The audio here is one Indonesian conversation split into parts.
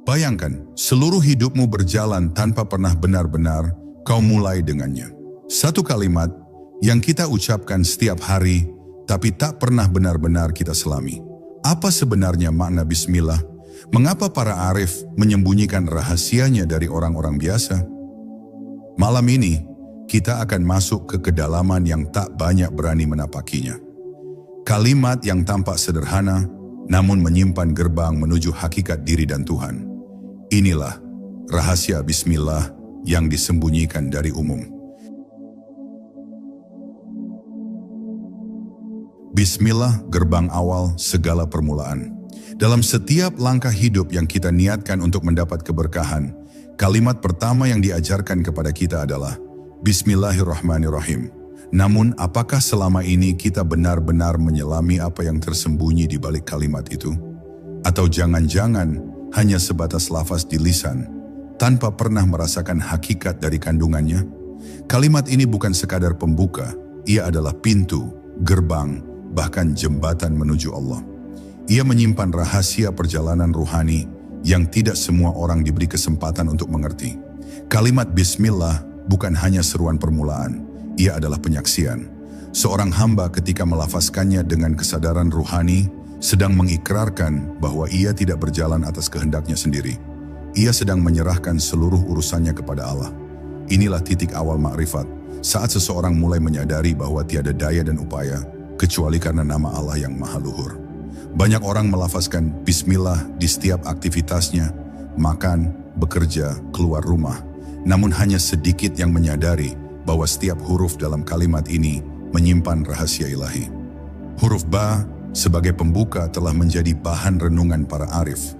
Bayangkan, seluruh hidupmu berjalan tanpa pernah benar-benar kau mulai dengannya. Satu kalimat yang kita ucapkan setiap hari, tapi tak pernah benar-benar kita selami. Apa sebenarnya makna bismillah? Mengapa para arif menyembunyikan rahasianya dari orang-orang biasa? Malam ini, kita akan masuk ke kedalaman yang tak banyak berani menapakinya. Kalimat yang tampak sederhana, namun menyimpan gerbang menuju hakikat diri dan Tuhan. Inilah rahasia bismillah yang disembunyikan dari umum. Bismillah gerbang awal segala permulaan. Dalam setiap langkah hidup yang kita niatkan untuk mendapat keberkahan, kalimat pertama yang diajarkan kepada kita adalah Bismillahirrahmanirrahim. Namun apakah selama ini kita benar-benar menyelami apa yang tersembunyi di balik kalimat itu? Atau jangan-jangan hanya sebatas lafaz di lisan, tanpa pernah merasakan hakikat dari kandungannya? Kalimat ini bukan sekadar pembuka, ia adalah pintu, gerbang, bahkan jembatan menuju Allah. Ia menyimpan rahasia perjalanan ruhani yang tidak semua orang diberi kesempatan untuk mengerti. Kalimat bismillah bukan hanya seruan permulaan, ia adalah penyaksian. Seorang hamba ketika melafazkannya dengan kesadaran ruhani, sedang mengikrarkan bahwa ia tidak berjalan atas kehendaknya sendiri. Ia sedang menyerahkan seluruh urusannya kepada Allah. Inilah titik awal makrifat, saat seseorang mulai menyadari bahwa tiada daya dan upaya, kecuali karena nama Allah yang maha luhur. Banyak orang melafazkan bismillah di setiap aktivitasnya, makan, bekerja, keluar rumah. Namun hanya sedikit yang menyadari bahwa setiap huruf dalam kalimat ini menyimpan rahasia ilahi. Huruf ba sebagai pembuka telah menjadi bahan renungan para arif.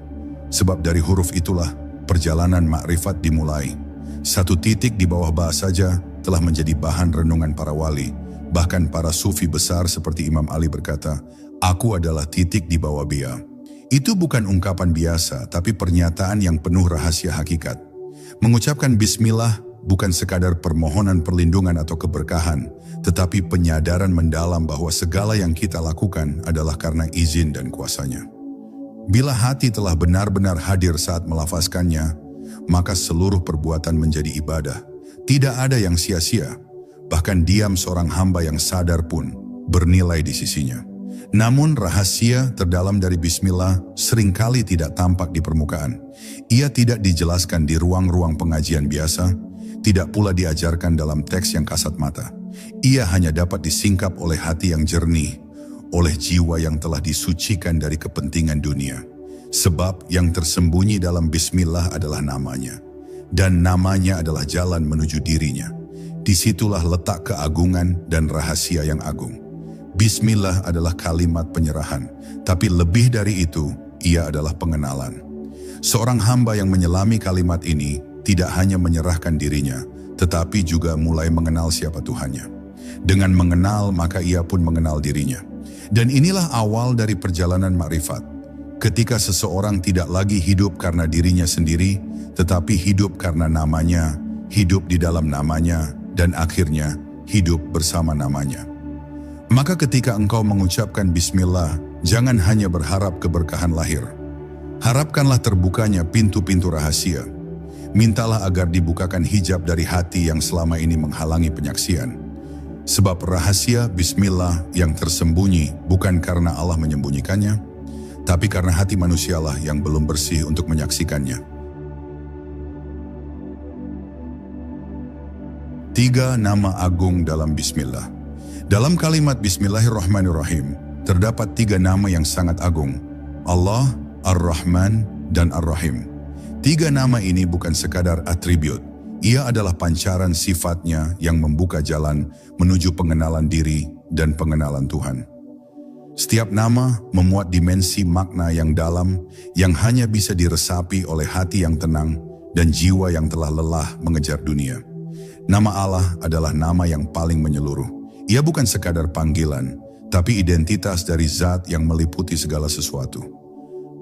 Sebab dari huruf itulah perjalanan makrifat dimulai. Satu titik di bawah ba saja telah menjadi bahan renungan para wali. Bahkan para sufi besar seperti Imam Ali berkata, "Aku adalah titik di bawah bia." Itu bukan ungkapan biasa, tapi pernyataan yang penuh rahasia hakikat. Mengucapkan bismillah bukan sekadar permohonan perlindungan atau keberkahan, tetapi penyadaran mendalam bahwa segala yang kita lakukan adalah karena izin dan kuasanya. Bila hati telah benar-benar hadir saat melafazkannya, maka seluruh perbuatan menjadi ibadah. Tidak ada yang sia-sia, bahkan diam seorang hamba yang sadar pun bernilai di sisinya. Namun rahasia terdalam dari bismillah seringkali tidak tampak di permukaan. Ia tidak dijelaskan di ruang-ruang pengajian biasa, tidak pula diajarkan dalam teks yang kasat mata. Ia hanya dapat disingkap oleh hati yang jernih, oleh jiwa yang telah disucikan dari kepentingan dunia. Sebab yang tersembunyi dalam bismillah adalah namanya, dan namanya adalah jalan menuju dirinya. Disitulah letak keagungan dan rahasia yang agung. Bismillah adalah kalimat penyerahan, tapi lebih dari itu, ia adalah pengenalan. Seorang hamba yang menyelami kalimat ini tidak hanya menyerahkan dirinya, tetapi juga mulai mengenal siapa Tuhannya. Dengan mengenal, maka ia pun mengenal dirinya. Dan inilah awal dari perjalanan makrifat. Ketika seseorang tidak lagi hidup karena dirinya sendiri, tetapi hidup karena namanya, hidup di dalam namanya, dan akhirnya hidup bersama namanya. Maka ketika engkau mengucapkan bismillah, jangan hanya berharap keberkahan lahir. Harapkanlah terbukanya pintu-pintu rahasia. Mintalah agar dibukakan hijab dari hati yang selama ini menghalangi penyaksian. Sebab rahasia bismillah yang tersembunyi bukan karena Allah menyembunyikannya, tapi karena hati manusialah yang belum bersih untuk menyaksikannya. 3 nama agung dalam bismillah. Dalam kalimat bismillahirrahmanirrahim, terdapat 3 nama yang sangat agung. Allah, Ar-Rahman, dan Ar-Rahim. 3 nama ini bukan sekadar atribut. Ia adalah pancaran sifatnya yang membuka jalan menuju pengenalan diri dan pengenalan Tuhan. Setiap nama memuat dimensi makna yang dalam yang hanya bisa diresapi oleh hati yang tenang dan jiwa yang telah lelah mengejar dunia. Nama Allah adalah nama yang paling menyeluruh. Ia bukan sekadar panggilan, tapi identitas dari zat yang meliputi segala sesuatu.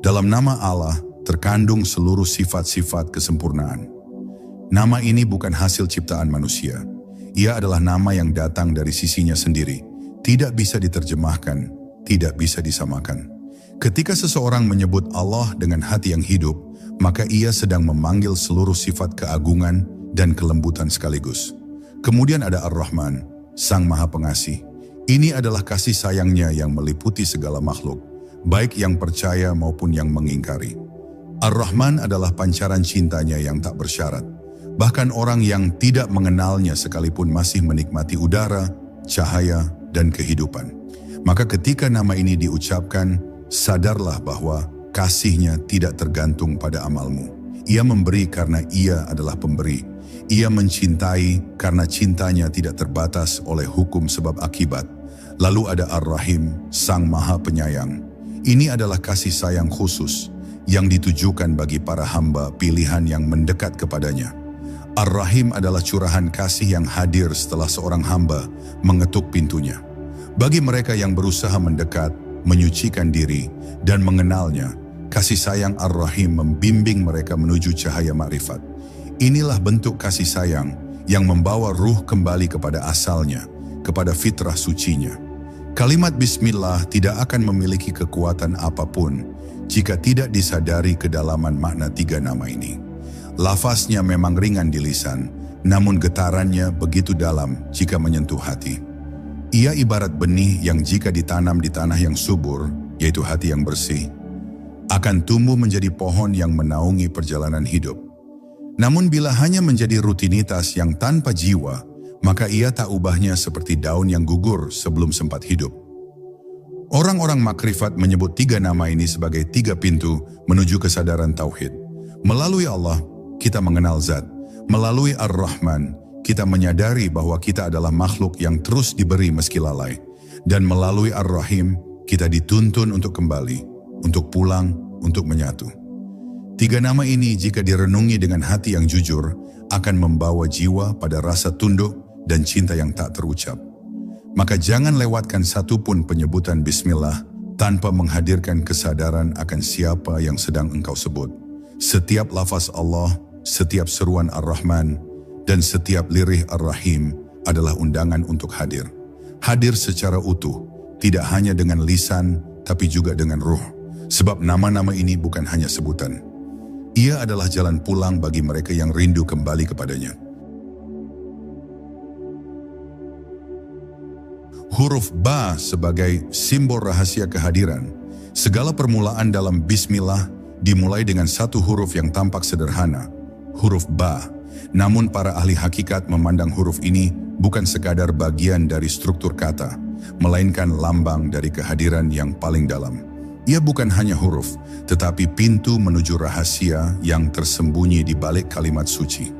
Dalam nama Allah terkandung seluruh sifat-sifat kesempurnaan. Nama ini bukan hasil ciptaan manusia. Ia adalah nama yang datang dari sisinya sendiri. Tidak bisa diterjemahkan, tidak bisa disamakan. Ketika seseorang menyebut Allah dengan hati yang hidup, maka ia sedang memanggil seluruh sifat keagungan dan kelembutan sekaligus. Kemudian ada Ar-Rahman, Sang Maha Pengasih. Ini adalah kasih sayangnya yang meliputi segala makhluk, baik yang percaya maupun yang mengingkari. Ar-Rahman adalah pancaran cintanya yang tak bersyarat. Bahkan orang yang tidak mengenalnya sekalipun masih menikmati udara, cahaya, dan kehidupan. Maka ketika nama ini diucapkan, sadarlah bahwa kasihnya tidak tergantung pada amalmu. Ia memberi karena ia adalah pemberi. Ia mencintai karena cintanya tidak terbatas oleh hukum sebab akibat. Lalu ada Ar-Rahim, Sang Maha Penyayang. Ini adalah kasih sayang khusus yang ditujukan bagi para hamba pilihan yang mendekat kepadanya. Ar-Rahim adalah curahan kasih yang hadir setelah seorang hamba mengetuk pintunya. Bagi mereka yang berusaha mendekat, menyucikan diri, dan mengenalnya, kasih sayang Ar-Rahim membimbing mereka menuju cahaya makrifat. Inilah bentuk kasih sayang yang membawa ruh kembali kepada asalnya, kepada fitrah sucinya. Kalimat Bismillah tidak akan memiliki kekuatan apapun jika tidak disadari kedalaman makna tiga nama ini. Lafaznya memang ringan di lisan, namun getarannya begitu dalam jika menyentuh hati. Ia ibarat benih yang jika ditanam di tanah yang subur, yaitu hati yang bersih, akan tumbuh menjadi pohon yang menaungi perjalanan hidup. Namun bila hanya menjadi rutinitas yang tanpa jiwa, maka ia tak ubahnya seperti daun yang gugur sebelum sempat hidup. Orang-orang makrifat menyebut tiga nama ini sebagai tiga pintu menuju kesadaran tauhid. Melalui Allah, kita mengenal Zat. Melalui Ar-Rahman, kita menyadari bahwa kita adalah makhluk yang terus diberi meski lalai. Dan melalui Ar-Rahim, kita dituntun untuk kembali, untuk pulang, untuk menyatu. Tiga nama ini jika direnungi dengan hati yang jujur, akan membawa jiwa pada rasa tunduk dan cinta yang tak terucap. Maka jangan lewatkan satupun penyebutan Bismillah tanpa menghadirkan kesadaran akan siapa yang sedang engkau sebut. Setiap lafaz Allah, setiap seruan Ar-Rahman, dan setiap lirih Ar-Rahim adalah undangan untuk hadir. Hadir secara utuh, tidak hanya dengan lisan, tapi juga dengan ruh. Sebab nama-nama ini bukan hanya sebutan. Ia adalah jalan pulang bagi mereka yang rindu kembali kepadanya. Huruf Ba sebagai simbol rahasia kehadiran. Segala permulaan dalam Bismillah dimulai dengan satu huruf yang tampak sederhana, huruf Ba. Namun para ahli hakikat memandang huruf ini bukan sekadar bagian dari struktur kata, melainkan lambang dari kehadiran yang paling dalam. Ia bukan hanya huruf, tetapi pintu menuju rahasia yang tersembunyi di balik kalimat suci.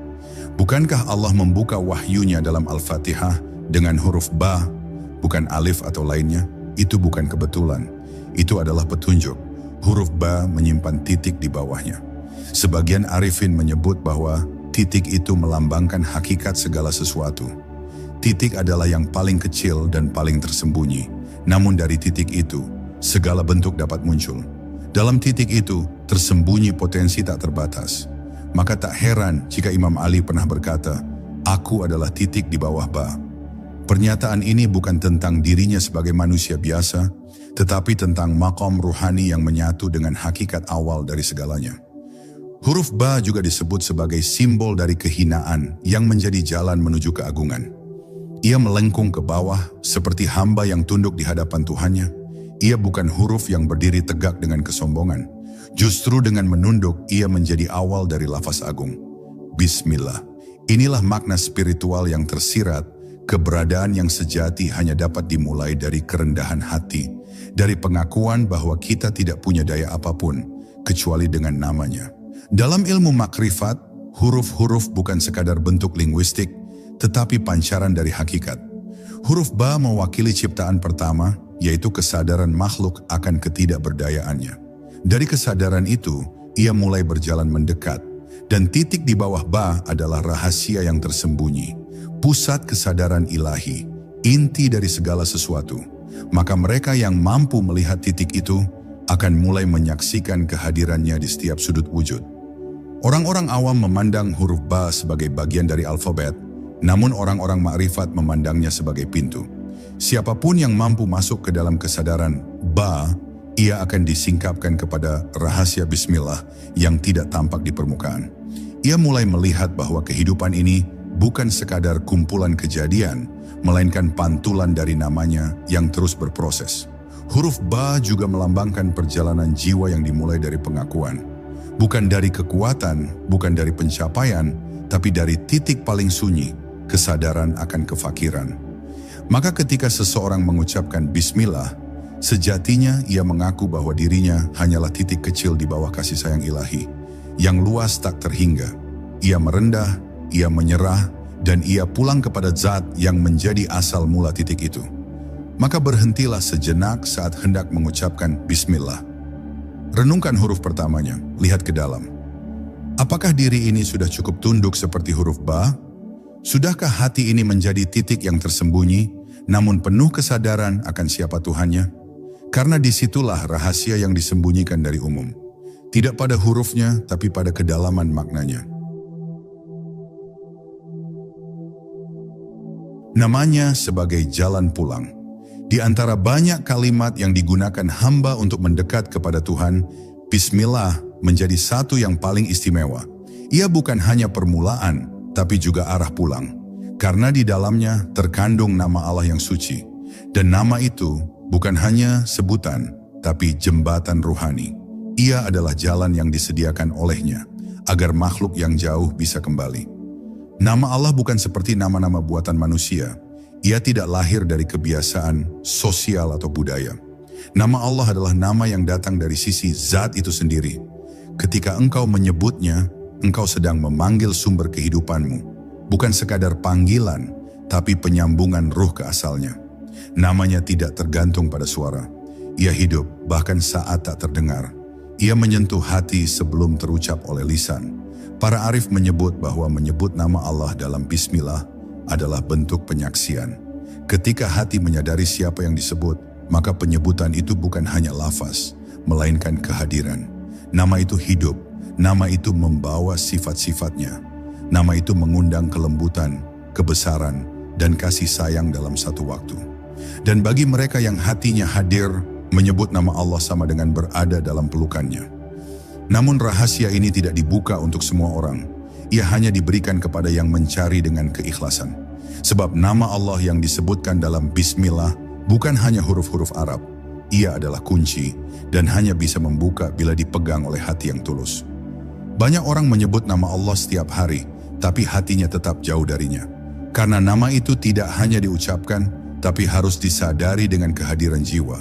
Bukankah Allah membuka wahyunya dalam Al-Fatihah dengan huruf Ba, bukan alif atau lainnya? Itu bukan kebetulan, itu adalah petunjuk. Huruf Ba menyimpan titik di bawahnya. Sebagian arifin menyebut bahwa titik itu melambangkan hakikat segala sesuatu. Titik adalah yang paling kecil dan paling tersembunyi. Namun dari titik itu, segala bentuk dapat muncul. Dalam titik itu, tersembunyi potensi tak terbatas. Maka tak heran jika Imam Ali pernah berkata, "Aku adalah titik di bawah Ba." Pernyataan ini bukan tentang dirinya sebagai manusia biasa, tetapi tentang maqam ruhani yang menyatu dengan hakikat awal dari segalanya. Huruf Ba juga disebut sebagai simbol dari kehinaan yang menjadi jalan menuju keagungan. Ia melengkung ke bawah seperti hamba yang tunduk di hadapan Tuhannya. Ia bukan huruf yang berdiri tegak dengan kesombongan. Justru dengan menunduk, ia menjadi awal dari lafaz agung. Bismillah. Inilah makna spiritual yang tersirat. Keberadaan yang sejati hanya dapat dimulai dari kerendahan hati, dari pengakuan bahwa kita tidak punya daya apapun, kecuali dengan namanya. Dalam ilmu makrifat, huruf-huruf bukan sekadar bentuk linguistik, tetapi pancaran dari hakikat. Huruf Ba mewakili ciptaan pertama, yaitu kesadaran makhluk akan ketidakberdayaannya. Dari kesadaran itu, ia mulai berjalan mendekat, dan titik di bawah Ba adalah rahasia yang tersembunyi. Pusat kesadaran ilahi, inti dari segala sesuatu. Maka mereka yang mampu melihat titik itu akan mulai menyaksikan kehadirannya di setiap sudut wujud. Orang-orang awam memandang huruf Ba sebagai bagian dari alfabet, namun orang-orang makrifat memandangnya sebagai pintu. Siapapun yang mampu masuk ke dalam kesadaran Ba Ia akan disingkapkan kepada rahasia bismillah yang tidak tampak di permukaan. Ia mulai melihat bahwa kehidupan ini bukan sekadar kumpulan kejadian, melainkan pantulan dari namanya yang terus berproses. Huruf ba juga melambangkan perjalanan jiwa yang dimulai dari pengakuan. Bukan dari kekuatan, bukan dari pencapaian, tapi dari titik paling sunyi, kesadaran akan kefakiran. Maka ketika seseorang mengucapkan bismillah, sejatinya ia mengaku bahwa dirinya hanyalah titik kecil di bawah kasih sayang ilahi, yang luas tak terhingga. Ia merendah, ia menyerah, dan ia pulang kepada zat yang menjadi asal mula titik itu. Maka berhentilah sejenak saat hendak mengucapkan bismillah. Renungkan huruf pertamanya, lihat ke dalam. Apakah diri ini sudah cukup tunduk seperti huruf ba? Sudahkah hati ini menjadi titik yang tersembunyi, namun penuh kesadaran akan siapa Tuhannya? Karena disitulah rahasia yang disembunyikan dari umum. Tidak pada hurufnya, tapi pada kedalaman maknanya. Namanya sebagai jalan pulang. Di antara banyak kalimat yang digunakan hamba untuk mendekat kepada Tuhan, bismillah menjadi satu yang paling istimewa. Ia bukan hanya permulaan, tapi juga arah pulang. Karena di dalamnya terkandung nama Allah yang suci. Dan nama itu bukan hanya sebutan, tapi jembatan ruhani. Ia adalah jalan yang disediakan olehnya, agar makhluk yang jauh bisa kembali. Nama Allah bukan seperti nama-nama buatan manusia. Ia tidak lahir dari kebiasaan, sosial atau budaya. Nama Allah adalah nama yang datang dari sisi zat itu sendiri. Ketika engkau menyebutnya, engkau sedang memanggil sumber kehidupanmu. Bukan sekadar panggilan, tapi penyambungan ruh ke asalnya. Namanya tidak tergantung pada suara. Ia hidup bahkan saat tak terdengar. Ia menyentuh hati sebelum terucap oleh lisan. Para arif menyebut bahwa menyebut nama Allah dalam bismillah adalah bentuk penyaksian. Ketika hati menyadari siapa yang disebut, maka penyebutan itu bukan hanya lafaz, melainkan kehadiran. Nama itu hidup, nama itu membawa sifat-sifatnya. Nama itu mengundang kelembutan, kebesaran, dan kasih sayang dalam satu waktu. Dan bagi mereka yang hatinya hadir, menyebut nama Allah sama dengan berada dalam pelukannya. Namun rahasia ini tidak dibuka untuk semua orang. Ia hanya diberikan kepada yang mencari dengan keikhlasan. Sebab nama Allah yang disebutkan dalam bismillah bukan hanya huruf-huruf Arab. Ia adalah kunci dan hanya bisa membuka bila dipegang oleh hati yang tulus. Banyak orang menyebut nama Allah setiap hari, tapi hatinya tetap jauh darinya. Karena nama itu tidak hanya diucapkan, tapi harus disadari dengan kehadiran jiwa.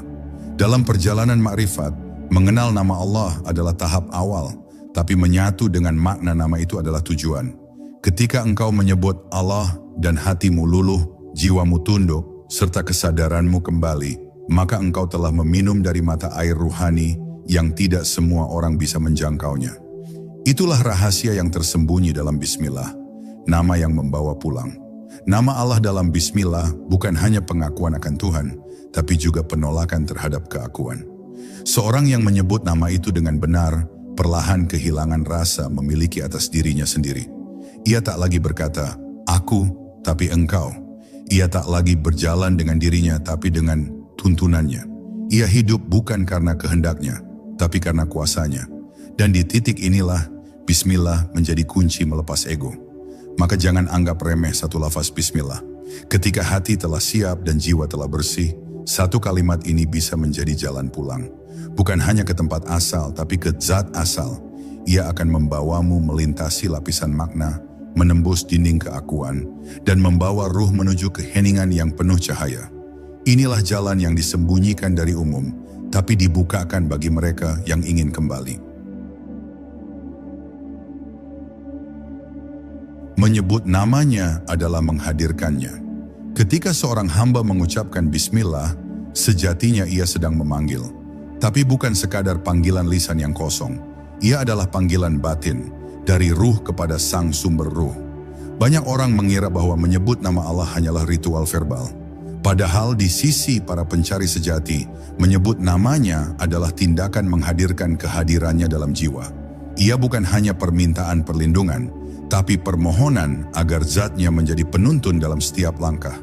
Dalam perjalanan makrifat, mengenal nama Allah adalah tahap awal, tapi menyatu dengan makna nama itu adalah tujuan. Ketika engkau menyebut Allah dan hatimu luluh, jiwamu tunduk, serta kesadaranmu kembali, maka engkau telah meminum dari mata air ruhani yang tidak semua orang bisa menjangkaunya. Itulah rahasia yang tersembunyi dalam bismillah, nama yang membawa pulang. Nama Allah dalam bismillah bukan hanya pengakuan akan Tuhan, tapi juga penolakan terhadap keakuan. Seorang yang menyebut nama itu dengan benar, perlahan kehilangan rasa memiliki atas dirinya sendiri. Ia tak lagi berkata, aku, tapi engkau. Ia tak lagi berjalan dengan dirinya, tapi dengan tuntunannya. Ia hidup bukan karena kehendaknya, tapi karena kuasanya. Dan di titik inilah, bismillah menjadi kunci melepas ego. Maka jangan anggap remeh satu lafaz bismillah. Ketika hati telah siap dan jiwa telah bersih, satu kalimat ini bisa menjadi jalan pulang. Bukan hanya ke tempat asal, tapi ke zat asal. Ia akan membawamu melintasi lapisan makna, menembus dinding keakuan, dan membawa ruh menuju keheningan yang penuh cahaya. Inilah jalan yang disembunyikan dari umum, tapi dibukakan bagi mereka yang ingin kembali. Menyebut namanya adalah menghadirkannya. Ketika seorang hamba mengucapkan bismillah, sejatinya ia sedang memanggil. Tapi bukan sekadar panggilan lisan yang kosong. Ia adalah panggilan batin, dari ruh kepada sang sumber ruh. Banyak orang mengira bahwa menyebut nama Allah hanyalah ritual verbal. Padahal di sisi para pencari sejati, menyebut namanya adalah tindakan menghadirkan kehadirannya dalam jiwa. Ia bukan hanya permintaan perlindungan, tapi permohonan agar zatnya menjadi penuntun dalam setiap langkah.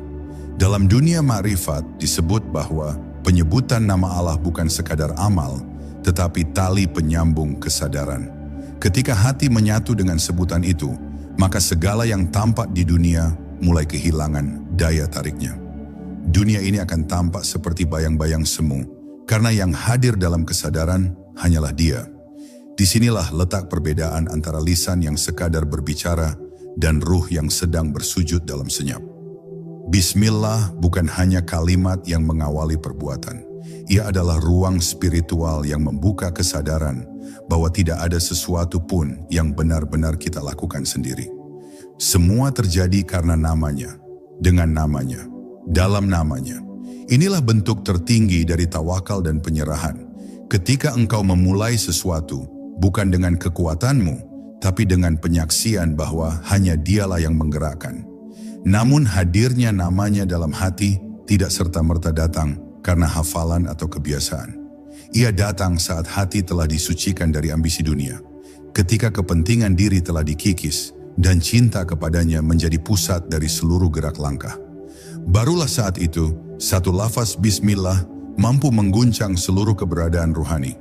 Dalam dunia ma'rifat disebut bahwa Penyebutan nama Allah bukan sekadar amal, tetapi tali penyambung kesadaran. Ketika hati menyatu dengan sebutan itu, maka segala yang tampak di dunia mulai kehilangan daya tariknya. Dunia ini akan tampak seperti bayang-bayang semu, karena yang hadir dalam kesadaran hanyalah Dia. Disinilah letak perbedaan antara lisan yang sekadar berbicara dan ruh yang sedang bersujud dalam senyap. Bismillah bukan hanya kalimat yang mengawali perbuatan. Ia adalah ruang spiritual yang membuka kesadaran bahwa tidak ada sesuatu pun yang benar-benar kita lakukan sendiri. Semua terjadi karena namanya, dengan namanya, dalam namanya. Inilah bentuk tertinggi dari tawakal dan penyerahan. Ketika engkau memulai sesuatu, bukan dengan kekuatanmu, tapi dengan penyaksian bahwa hanya Dialah yang menggerakkan. Namun hadirnya namanya dalam hati tidak serta-merta datang karena hafalan atau kebiasaan. Ia datang saat hati telah disucikan dari ambisi dunia, ketika kepentingan diri telah dikikis dan cinta kepadanya menjadi pusat dari seluruh gerak langkah. Barulah saat itu, satu lafaz Bismillah mampu mengguncang seluruh keberadaan ruhani,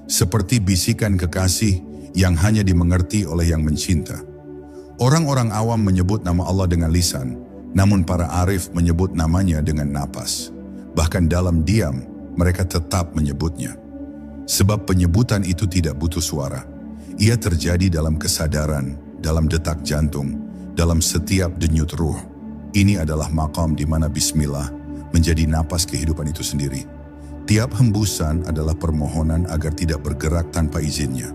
seperti bisikan kekasih yang hanya dimengerti oleh yang mencinta. Orang-orang awam menyebut nama Allah dengan lisan, namun para arif menyebut namanya dengan napas. Bahkan dalam diam, mereka tetap menyebutnya. Sebab penyebutan itu tidak butuh suara. Ia terjadi dalam kesadaran, dalam detak jantung, dalam setiap denyut ruh. Ini adalah maqam di mana Bismillah menjadi napas kehidupan itu sendiri. Tiap hembusan adalah permohonan agar tidak bergerak tanpa izinnya.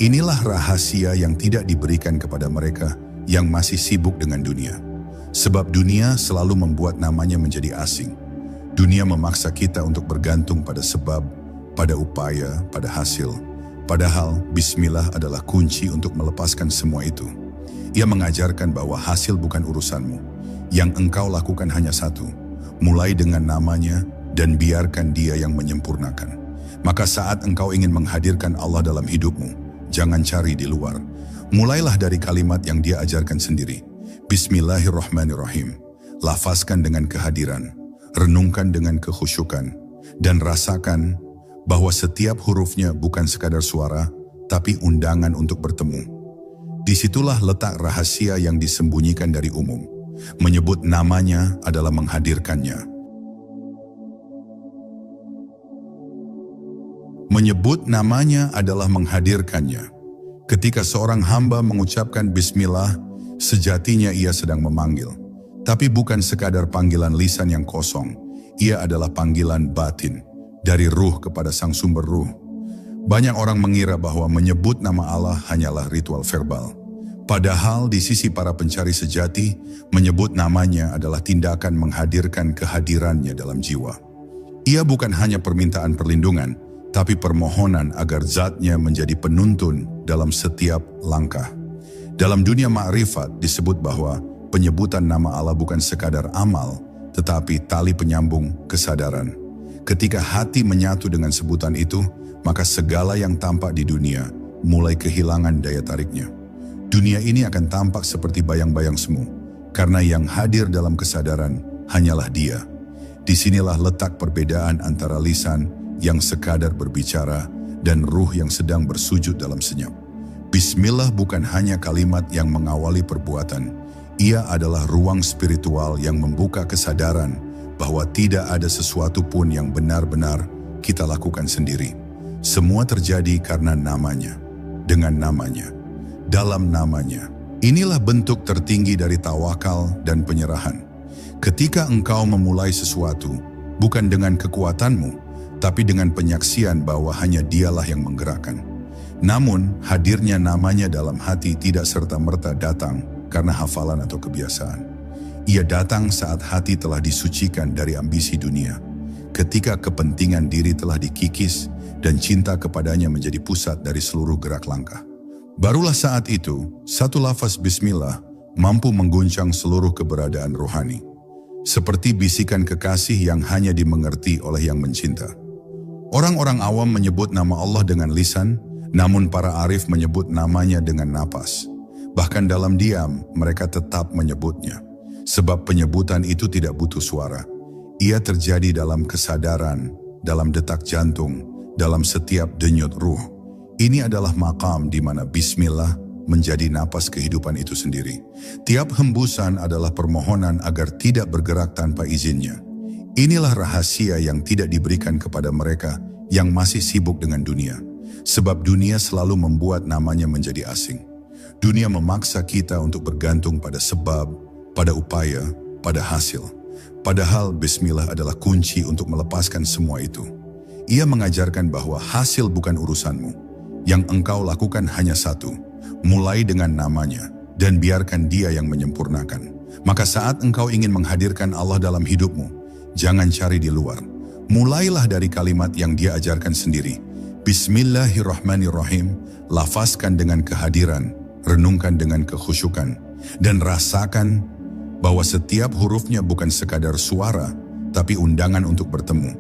Inilah rahasia yang tidak diberikan kepada mereka yang masih sibuk dengan dunia. Sebab dunia selalu membuat namanya menjadi asing. Dunia memaksa kita untuk bergantung pada sebab, pada upaya, pada hasil. Padahal Bismillah adalah kunci untuk melepaskan semua itu. Ia mengajarkan bahwa hasil bukan urusanmu. Yang engkau lakukan hanya satu, mulai dengan namanya dan biarkan Dia yang menyempurnakan. Maka saat engkau ingin menghadirkan Allah dalam hidupmu, jangan cari di luar. Mulailah dari kalimat yang Dia ajarkan sendiri. Bismillahirrahmanirrahim. Lafazkan dengan kehadiran. Renungkan dengan kekhusyukan, dan rasakan bahwa setiap hurufnya bukan sekadar suara, tapi undangan untuk bertemu. Disitulah letak rahasia yang disembunyikan dari umum. Menyebut namanya adalah menghadirkannya. Menyebut namanya adalah menghadirkannya. Ketika seorang hamba mengucapkan Bismillah, sejatinya ia sedang memanggil. Tapi bukan sekadar panggilan lisan yang kosong, ia adalah panggilan batin, dari ruh kepada sang sumber ruh. Banyak orang mengira bahwa menyebut nama Allah hanyalah ritual verbal. Padahal di sisi para pencari sejati, menyebut namanya adalah tindakan menghadirkan kehadirannya dalam jiwa. Ia bukan hanya permintaan perlindungan, tapi permohonan agar zatnya menjadi penuntun dalam setiap langkah. Dalam dunia ma'rifat disebut bahwa penyebutan nama Allah bukan sekadar amal, tetapi tali penyambung kesadaran. Ketika hati menyatu dengan sebutan itu, maka segala yang tampak di dunia mulai kehilangan daya tariknya. Dunia ini akan tampak seperti bayang-bayang semu, karena yang hadir dalam kesadaran hanyalah Dia. Disinilah letak perbedaan antara lisan yang sekadar berbicara dan ruh yang sedang bersujud dalam senyap. Bismillah bukan hanya kalimat yang mengawali perbuatan, ia adalah ruang spiritual yang membuka kesadaran bahwa tidak ada sesuatu pun yang benar-benar kita lakukan sendiri. Semua terjadi karena namanya, dengan namanya, dalam namanya. Inilah bentuk tertinggi dari tawakal dan penyerahan. Ketika engkau memulai sesuatu, bukan dengan kekuatanmu, tapi dengan penyaksian bahwa hanya Dialah yang menggerakkan. Namun, hadirnya namanya dalam hati tidak serta-merta datang karena hafalan atau kebiasaan. Ia datang saat hati telah disucikan dari ambisi dunia, ketika kepentingan diri telah dikikis dan cinta kepadanya menjadi pusat dari seluruh gerak langkah. Barulah saat itu, satu lafaz Bismillah mampu mengguncang seluruh keberadaan rohani, seperti bisikan kekasih yang hanya dimengerti oleh yang mencinta. Orang-orang awam menyebut nama Allah dengan lisan, namun para arif menyebut namanya dengan napas. Bahkan dalam diam, mereka tetap menyebutnya. Sebab penyebutan itu tidak butuh suara. Ia terjadi dalam kesadaran, dalam detak jantung, dalam setiap denyut ruh. Ini adalah makam di mana bismillah menjadi napas kehidupan itu sendiri. Tiap hembusan adalah permohonan agar tidak bergerak tanpa izinnya. Inilah rahasia yang tidak diberikan kepada mereka yang masih sibuk dengan dunia. Sebab dunia selalu membuat namanya menjadi asing. Dunia memaksa kita untuk bergantung pada sebab, pada upaya, pada hasil. Padahal bismillah adalah kunci untuk melepaskan semua itu. Ia mengajarkan bahwa hasil bukan urusanmu. Yang engkau lakukan hanya satu, mulai dengan namanya dan biarkan dia yang menyempurnakan. Maka saat engkau ingin menghadirkan Allah dalam hidupmu, jangan cari di luar. Mulailah dari kalimat yang dia ajarkan sendiri. Bismillahirrahmanirrahim, lafazkan dengan kehadiran, renungkan dengan kekhusyukan, dan rasakan bahwa setiap hurufnya bukan sekadar suara, tapi undangan untuk bertemu.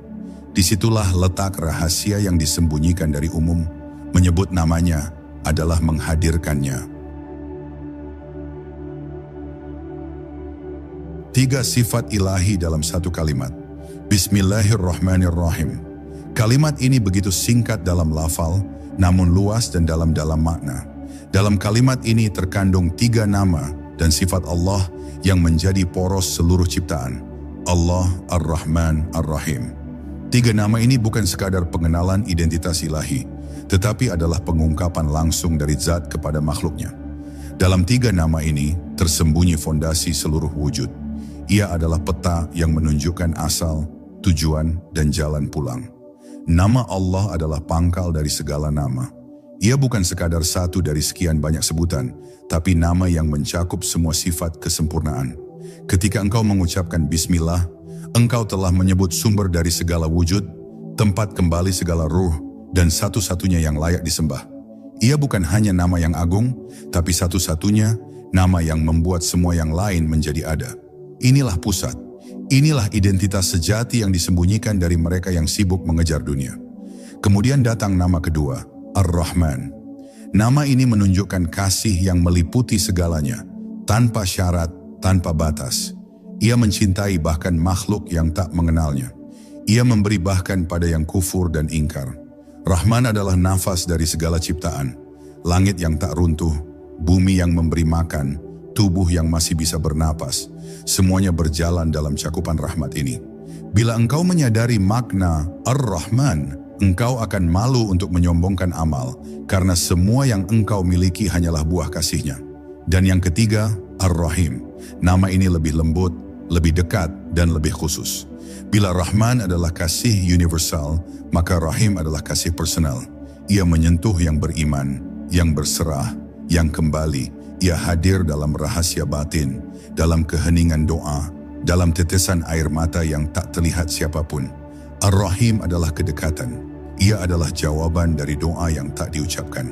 Disitulah letak rahasia yang disembunyikan dari umum. Menyebut namanya adalah menghadirkannya. 3 sifat ilahi dalam satu kalimat. Bismillahirrahmanirrahim. Kalimat ini begitu singkat dalam lafal, namun luas dan dalam makna. Dalam kalimat ini terkandung 3 nama dan sifat Allah yang menjadi poros seluruh ciptaan. Allah, Ar-Rahman, Ar-Rahim. 3 nama ini bukan sekadar pengenalan identitas ilahi, tetapi adalah pengungkapan langsung dari zat kepada makhluknya. Dalam 3 nama ini tersembunyi fondasi seluruh wujud. Ia adalah peta yang menunjukkan asal, tujuan, dan jalan pulang. Nama Allah adalah pangkal dari segala nama. Ia bukan sekadar satu dari sekian banyak sebutan, tapi nama yang mencakup semua sifat kesempurnaan. Ketika engkau mengucapkan bismillah, engkau telah menyebut sumber dari segala wujud, tempat kembali segala ruh, dan satu-satunya yang layak disembah. Ia bukan hanya nama yang agung, tapi satu-satunya nama yang membuat semua yang lain menjadi ada. Inilah pusat. Inilah identitas sejati yang disembunyikan dari mereka yang sibuk mengejar dunia. Kemudian datang nama kedua, Ar-Rahman. Nama ini menunjukkan kasih yang meliputi segalanya, tanpa syarat, tanpa batas. Ia mencintai bahkan makhluk yang tak mengenalnya. Ia memberi bahkan pada yang kufur dan ingkar. Rahman adalah nafas dari segala ciptaan, langit yang tak runtuh, bumi yang memberi makan, tubuh yang masih bisa bernapas. Semuanya berjalan dalam cakupan rahmat ini. Bila engkau menyadari makna Ar-Rahman, engkau akan malu untuk menyombongkan amal, karena semua yang engkau miliki hanyalah buah kasihnya. Dan yang ketiga, Ar-Rahim. Nama ini lebih lembut, lebih dekat, dan lebih khusus. Bila Rahman adalah kasih universal, maka Rahim adalah kasih personal. Ia menyentuh yang beriman, yang berserah, yang kembali. Ia hadir dalam rahasia batin, dalam keheningan doa, dalam tetesan air mata yang tak terlihat siapapun. Ar-Rahim adalah kedekatan. Ia adalah jawaban dari doa yang tak diucapkan.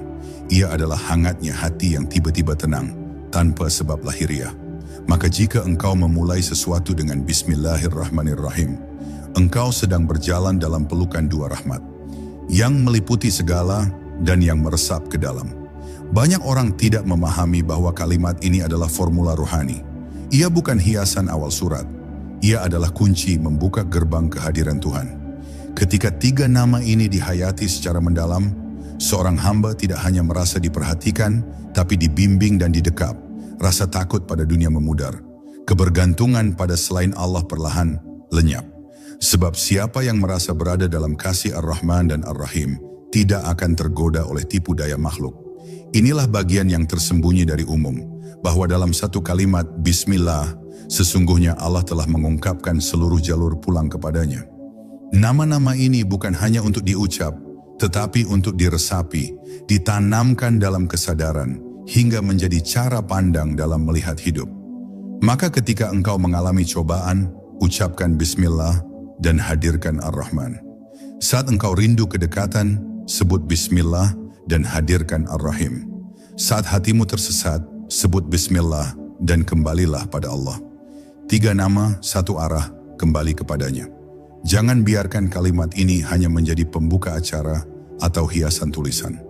Ia adalah hangatnya hati yang tiba-tiba tenang, tanpa sebab lahiriah. Maka jika engkau memulai sesuatu dengan Bismillahirrahmanirrahim, engkau sedang berjalan dalam pelukan dua rahmat, yang meliputi segala dan yang meresap ke dalam. Banyak orang tidak memahami bahwa kalimat ini adalah formula rohani. Ia bukan hiasan awal surat. Ia adalah kunci membuka gerbang kehadiran Tuhan. Ketika 3 nama ini dihayati secara mendalam, seorang hamba tidak hanya merasa diperhatikan, tapi dibimbing dan didekap. Rasa takut pada dunia memudar. Kebergantungan pada selain Allah perlahan lenyap. Sebab siapa yang merasa berada dalam kasih Ar-Rahman dan Ar-Rahim tidak akan tergoda oleh tipu daya makhluk. Inilah bagian yang tersembunyi dari umum, bahwa dalam satu kalimat Bismillah, sesungguhnya Allah telah mengungkapkan seluruh jalur pulang kepadanya. Nama-nama ini bukan hanya untuk diucap, tetapi untuk diresapi, ditanamkan dalam kesadaran, hingga menjadi cara pandang dalam melihat hidup. Maka ketika engkau mengalami cobaan, ucapkan Bismillah dan hadirkan Ar-Rahman. Saat engkau rindu kedekatan, sebut Bismillah dan hadirkan Ar-Rahim. Saat hatimu tersesat, sebut Bismillah dan kembalilah pada Allah. 3 nama, 1 arah, kembali kepadanya. Jangan biarkan kalimat ini hanya menjadi pembuka acara atau hiasan tulisan.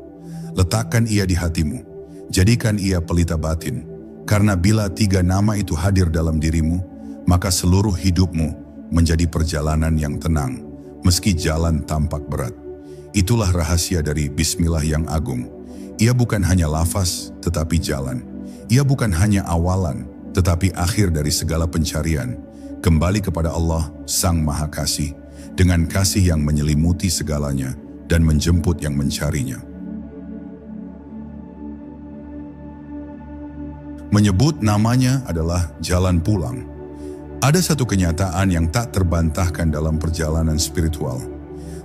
Letakkan ia di hatimu. Jadikan ia pelita batin. Karena bila 3 nama itu hadir dalam dirimu, maka seluruh hidupmu menjadi perjalanan yang tenang, meski jalan tampak berat. Itulah rahasia dari Bismillah yang agung. Ia bukan hanya lafaz, tetapi jalan. Ia bukan hanya awalan, tetapi akhir dari segala pencarian. Kembali kepada Allah, Sang Maha Kasih, dengan kasih yang menyelimuti segalanya dan menjemput yang mencarinya. Menyebut namanya adalah jalan pulang. Ada satu kenyataan yang tak terbantahkan dalam perjalanan spiritual.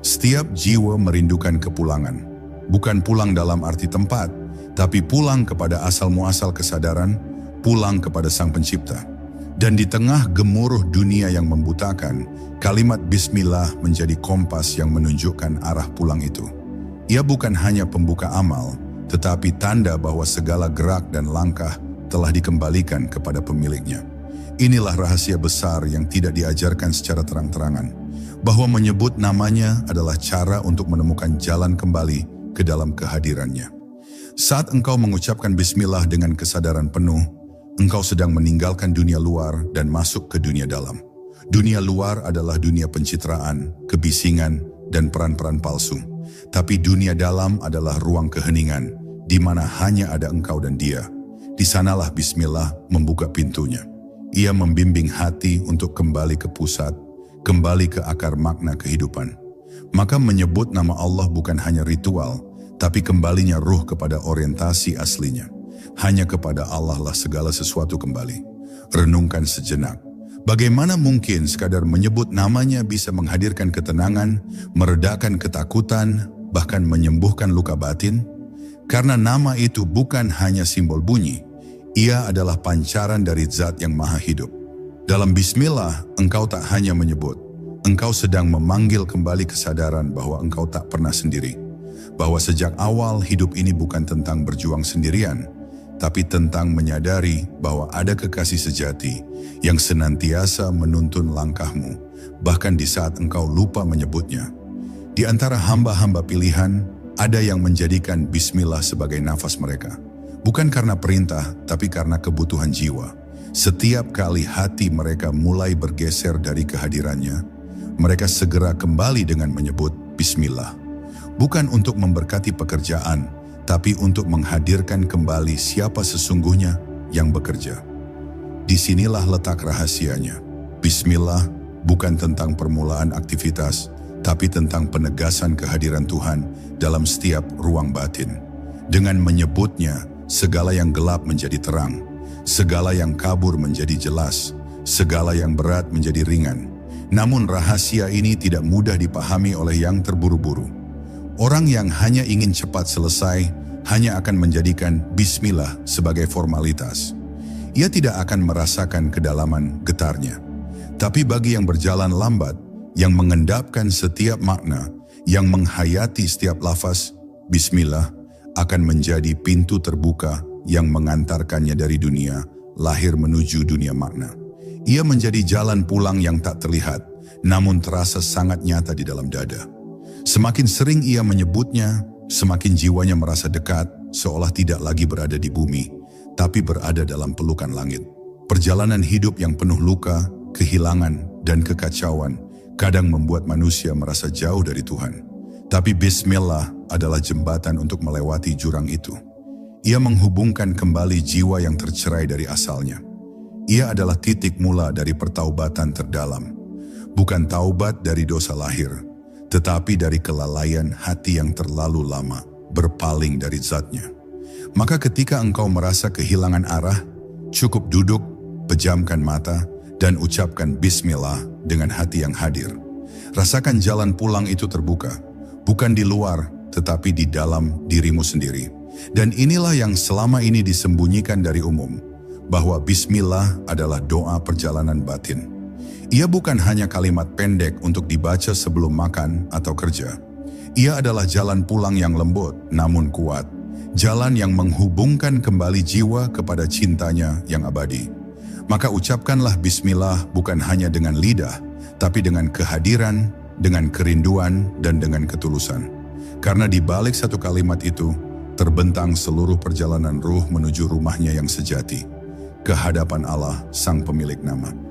Setiap jiwa merindukan kepulangan. Bukan pulang dalam arti tempat, tapi pulang kepada asal-muasal kesadaran, pulang kepada Sang Pencipta. Dan di tengah gemuruh dunia yang membutakan, kalimat Bismillah menjadi kompas yang menunjukkan arah pulang itu. Ia bukan hanya pembuka amal, tetapi tanda bahwa segala gerak dan langkah telah dikembalikan kepada pemiliknya. Inilah rahasia besar yang tidak diajarkan secara terang-terangan, bahwa menyebut namanya adalah cara untuk menemukan jalan kembali ke dalam kehadirannya. Saat engkau mengucapkan Bismillah dengan kesadaran penuh, engkau sedang meninggalkan dunia luar dan masuk ke dunia dalam. Dunia luar adalah dunia pencitraan, kebisingan, dan peran-peran palsu. Tapi dunia dalam adalah ruang keheningan, di mana hanya ada engkau dan Dia. Di sanalah Bismillah membuka pintunya. Ia membimbing hati untuk kembali ke pusat, kembali ke akar makna kehidupan. Maka menyebut nama Allah bukan hanya ritual, tapi kembalinya ruh kepada orientasi aslinya. Hanya kepada Allah lah segala sesuatu kembali. Renungkan sejenak. Bagaimana mungkin sekadar menyebut namanya bisa menghadirkan ketenangan, meredakan ketakutan, bahkan menyembuhkan luka batin? Karena nama itu bukan hanya simbol bunyi, ia adalah pancaran dari Zat yang Maha Hidup. Dalam Bismillah, engkau tak hanya menyebut, engkau sedang memanggil kembali kesadaran bahwa engkau tak pernah sendiri. Bahwa sejak awal hidup ini bukan tentang berjuang sendirian, tapi tentang menyadari bahwa ada kekasih sejati yang senantiasa menuntun langkahmu, bahkan di saat engkau lupa menyebutnya. Di antara hamba-hamba pilihan, ada yang menjadikan Bismillah sebagai nafas mereka. Bukan karena perintah, tapi karena kebutuhan jiwa. Setiap kali hati mereka mulai bergeser dari kehadirannya, mereka segera kembali dengan menyebut Bismillah. Bukan untuk memberkati pekerjaan, tapi untuk menghadirkan kembali siapa sesungguhnya yang bekerja. Disinilah letak rahasianya. Bismillah bukan tentang permulaan aktivitas, tapi tentang penegasan kehadiran Tuhan dalam setiap ruang batin. Dengan menyebutnya, segala yang gelap menjadi terang, segala yang kabur menjadi jelas, segala yang berat menjadi ringan. Namun rahasia ini tidak mudah dipahami oleh yang terburu-buru. Orang yang hanya ingin cepat selesai, hanya akan menjadikan Bismillah sebagai formalitas. Ia tidak akan merasakan kedalaman getarnya. Tapi bagi yang berjalan lambat, yang mengendapkan setiap makna, yang menghayati setiap lafaz, Bismillah akan menjadi pintu terbuka yang mengantarkannya dari dunia lahir menuju dunia makna. Ia menjadi jalan pulang yang tak terlihat, namun terasa sangat nyata di dalam dada. Semakin sering ia menyebutnya, semakin jiwanya merasa dekat, seolah tidak lagi berada di bumi, tapi berada dalam pelukan langit. Perjalanan hidup yang penuh luka, kehilangan, dan kekacauan kadang membuat manusia merasa jauh dari Tuhan. Tapi Bismillah adalah jembatan untuk melewati jurang itu. Ia menghubungkan kembali jiwa yang tercerai dari asalnya. Ia adalah titik mula dari pertaubatan terdalam. Bukan taubat dari dosa lahir, tetapi dari kelalaian hati yang terlalu lama berpaling dari Zatnya. Maka ketika engkau merasa kehilangan arah, cukup duduk, pejamkan mata, dan ucapkan Bismillah dengan hati yang hadir. Rasakan jalan pulang itu terbuka, bukan di luar, tetapi di dalam dirimu sendiri. Dan inilah yang selama ini disembunyikan dari umum, bahwa Bismillah adalah doa perjalanan batin. Ia bukan hanya kalimat pendek untuk dibaca sebelum makan atau kerja. Ia adalah jalan pulang yang lembut, namun kuat. Jalan yang menghubungkan kembali jiwa kepada cintanya yang abadi. Maka ucapkanlah Bismillah bukan hanya dengan lidah, tapi dengan kehadiran, dengan kerinduan, dan dengan ketulusan. Karena di balik satu kalimat itu, terbentang seluruh perjalanan ruh menuju rumahnya yang sejati, ke hadapan Allah, Sang Pemilik Nama.